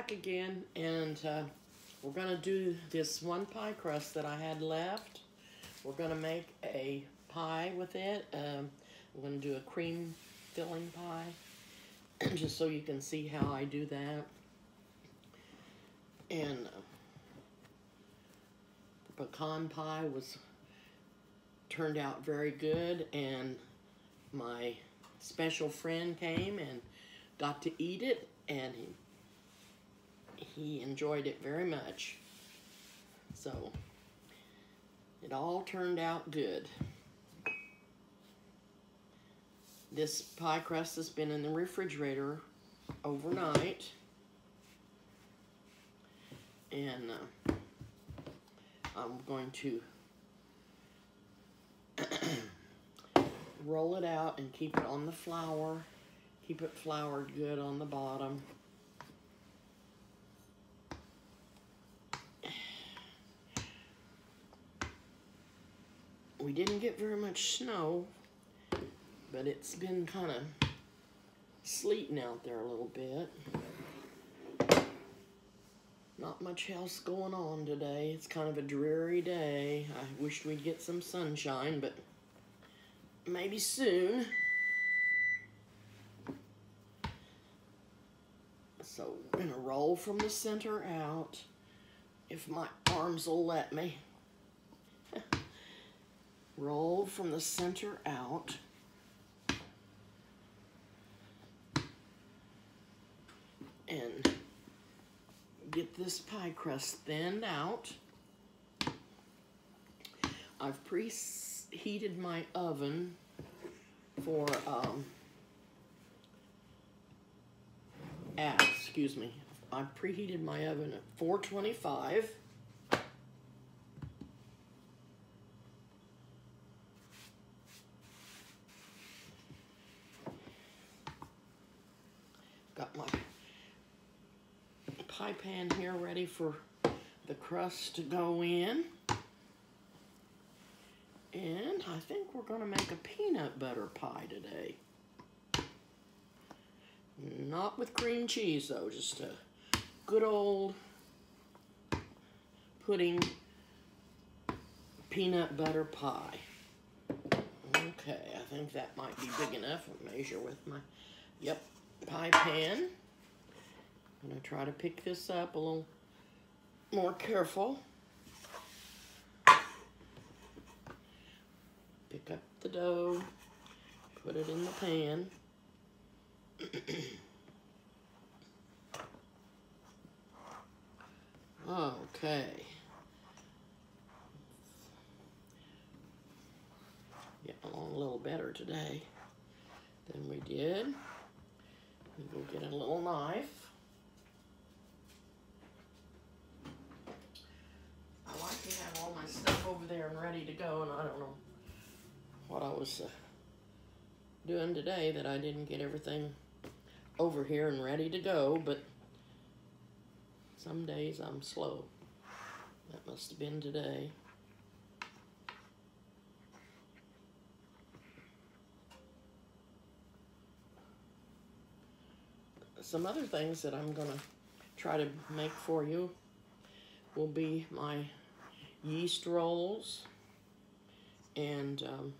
back again, and we're gonna do this one pie crust that I had left. We're gonna make a pie with it. We're gonna do a cream filling pie, just so you can see how I do that. And the pecan pie turned out very good, and my special friend came and got to eat it, and he enjoyed it very much. So it all turned out good. This pie crust has been in the refrigerator overnight, and I'm going to roll it out and keep it on the flour. Keep it floured good on the bottom. We didn't get very much snow, but it's been kind of sleeting out there a little bit. Not much else going on today. It's kind of a dreary day. I wish we'd get some sunshine, but maybe soon. So we're gonna roll from the center out, if my arms will let me. Roll from the center out. And get this pie crust thinned out. I've preheated my oven for, excuse me, I preheated my oven at 425. Got my pie pan here ready for the crust to go in. And I think we're gonna make a peanut butter pie today. Not with cream cheese though, just a good old pudding peanut butter pie. Okay, I think that might be big enough. I'll measure with my, pie pan. I'm gonna try to pick this up a little more careful. Pick up the dough, put it in the pan. Okay. Getting along a little better today than we did. We'll get a little knife. I like to have all my stuff over there and ready to go, and I don't know what I was doing today that I didn't get everything over here and ready to go, but some days I'm slow. That must have been today. Some other things that I'm gonna try to make for you will be my yeast rolls, and I'm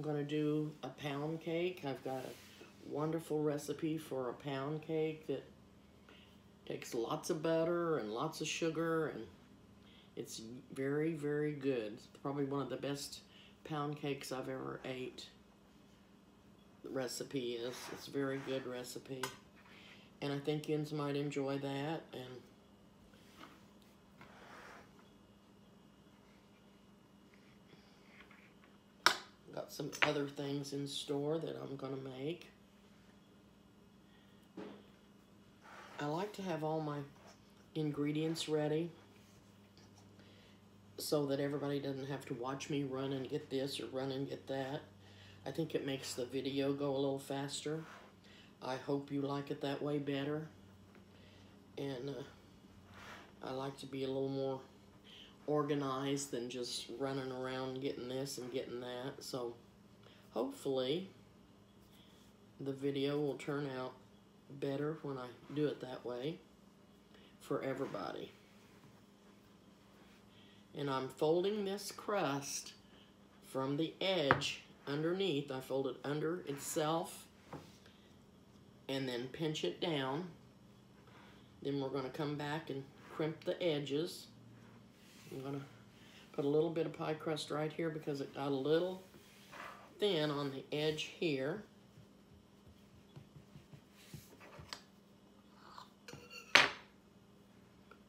gonna do a pound cake. I've got a wonderful recipe for a pound cake that takes lots of butter and lots of sugar, and it's very, very good. It's probably one of the best pound cakes I've ever ate. The recipe is, it's a very good recipe, and I think yous might enjoy that. And got some other things in store that I'm gonna make. I like to have all my ingredients ready so that everybody doesn't have to watch me run and get this or run and get that. I think it makes the video go a little faster. I hope you like it that way better. And I like to be a little more organized than just running around getting this and getting that. So hopefully the video will turn out better when I do it that way for everybody. And I'm folding this crust from the edge underneath. I fold it under itself and then pinch it down. Then we're going to come back and crimp the edges. I'm going to put a little bit of pie crust right here because it got a little thin on the edge here.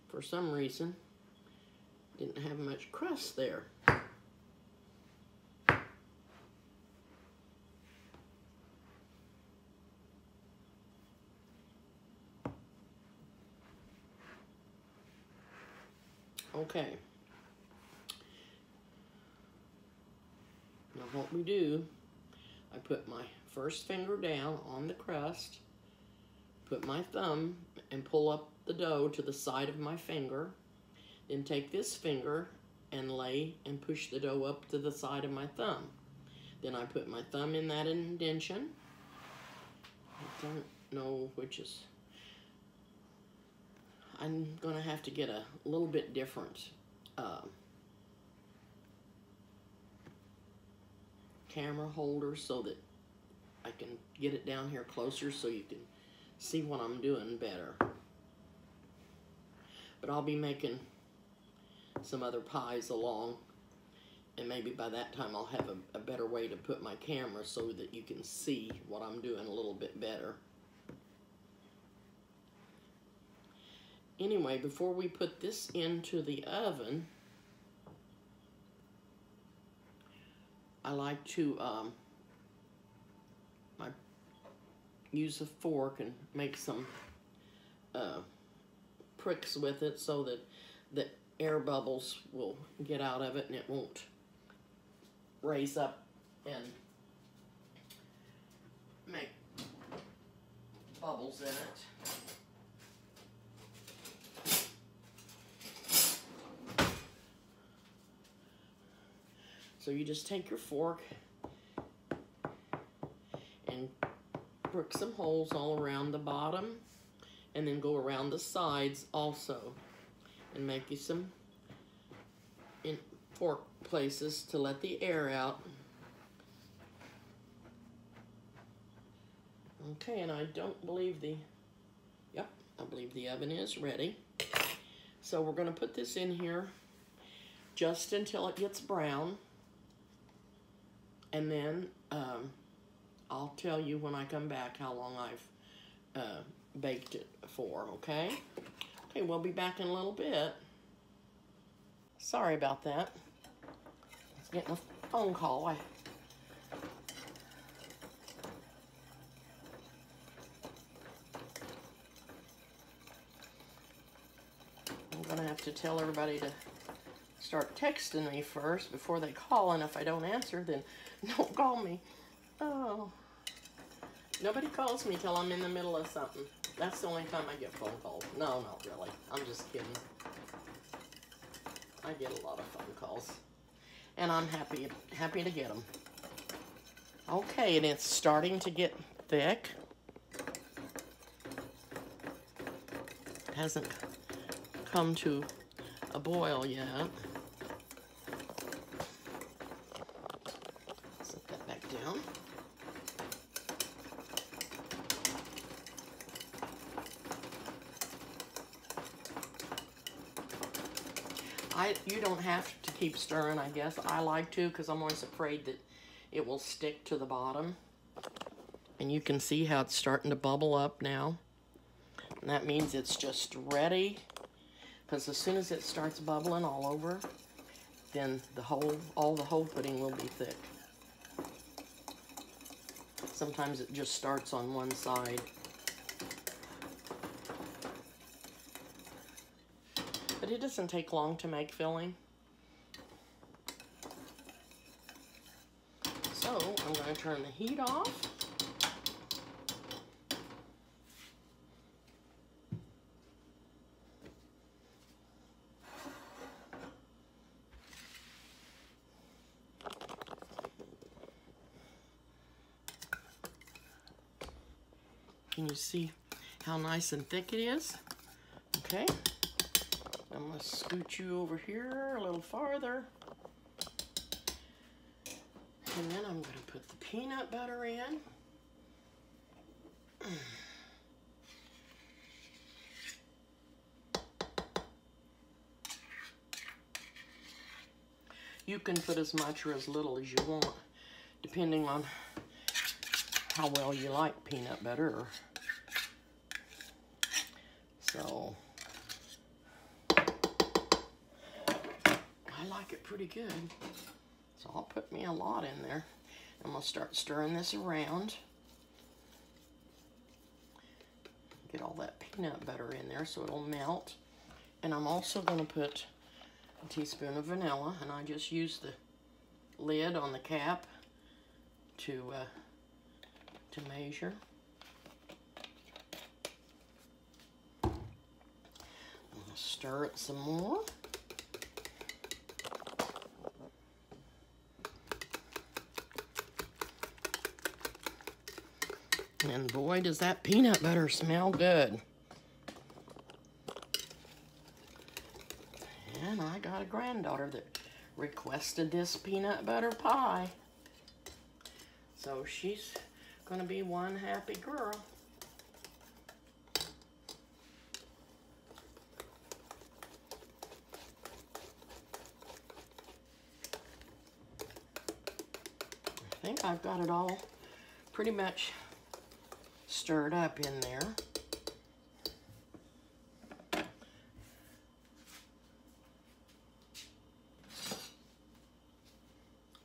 For some reason, didn't have much crust there. Okay. Now what we do, I put my first finger down on the crust, put my thumb and pull up the dough to the side of my finger, then take this finger and lay and push the dough up to the side of my thumb. Then I put my thumb in that indentation. I don't know which is, I'm gonna have to get a little bit different camera holder so that I can get it down here closer so you can see what I'm doing better. But I'll be making some other pies along, and maybe by that time I'll have a better way to put my camera so that you can see what I'm doing a little bit better. Anyway, before we put this into the oven, I like to I use a fork and make some pricks with it so that the air bubbles will get out of it and it won't raise up and make bubbles in it. So you just take your fork and prick some holes all around the bottom and then go around the sides also and make you some fork places to let the air out. Okay, and I don't believe yep, I believe the oven is ready. So we're going to put this in here just until it gets brown. And then I'll tell you when I come back how long I've baked it for, okay? Okay, we'll be back in a little bit. Sorry about that. I was getting a phone call. I'm gonna have to tell everybody to start texting me first before they call, and if I don't answer, then don't call me. Oh. Nobody calls me till I'm in the middle of something. That's the only time I get phone calls. No, not really. I'm just kidding. I get a lot of phone calls. And I'm happy to get them. Okay, and it's starting to get thick. It hasn't come to a boil yet. Set that back down. You don't have to keep stirring, I guess. I like to because I'm always afraid that it will stick to the bottom. And you can see how it's starting to bubble up now. And that means it's just ready. Because as soon as it starts bubbling all over, then all the whole pudding will be thick. Sometimes it just starts on one side. But it doesn't take long to make filling. So I'm going to turn the heat off. Can you see how nice and thick it is. Okay, I'm gonna scoot you over here a little farther. And then I'm gonna put the peanut butter in. You can put as much or as little as you want, depending on how well you like peanut butter. So, I like it pretty good. So I'll put me a lot in there. I'm gonna start stirring this around. Get all that peanut butter in there so it'll melt. And I'm also gonna put a teaspoon of vanilla, and I just use the lid on the cap to measure. I'm gonna stir it some more. And boy, does that peanut butter smell good. And I got a granddaughter that requested this peanut butter pie. So she's gonna be one happy girl. I think I've got it all pretty much stirred up in there.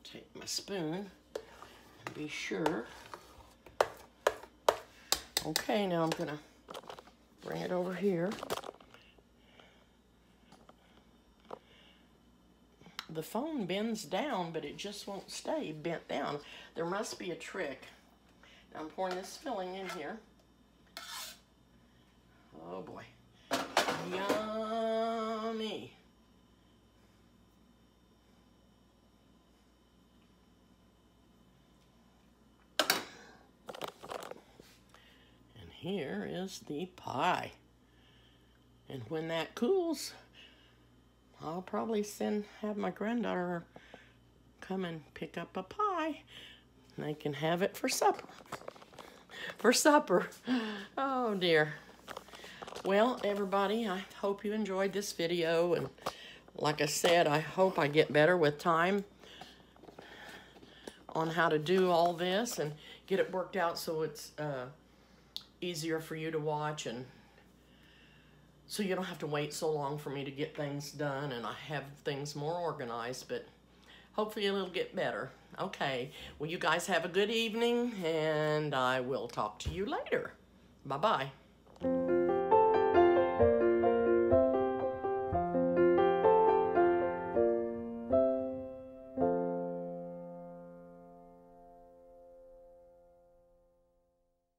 Take my spoon and be sure. Okay, now I'm gonna bring it over here. The phone bends down, but it just won't stay bent down. There must be a trick. Now I'm pouring this filling in here. Oh boy. Yummy. And here is the pie. And when that cools, I'll probably have my granddaughter come and pick up a pie. And they can have it for supper. For supper. Oh dear. Well, everybody, I hope you enjoyed this video. And like I said, I hope I get better with time on how to do all this and get it worked out so it's easier for you to watch, and so you don't have to wait so long for me to get things done, and I have things more organized, but hopefully it'll get better. Okay, well, you guys have a good evening, and I will talk to you later. Bye-bye.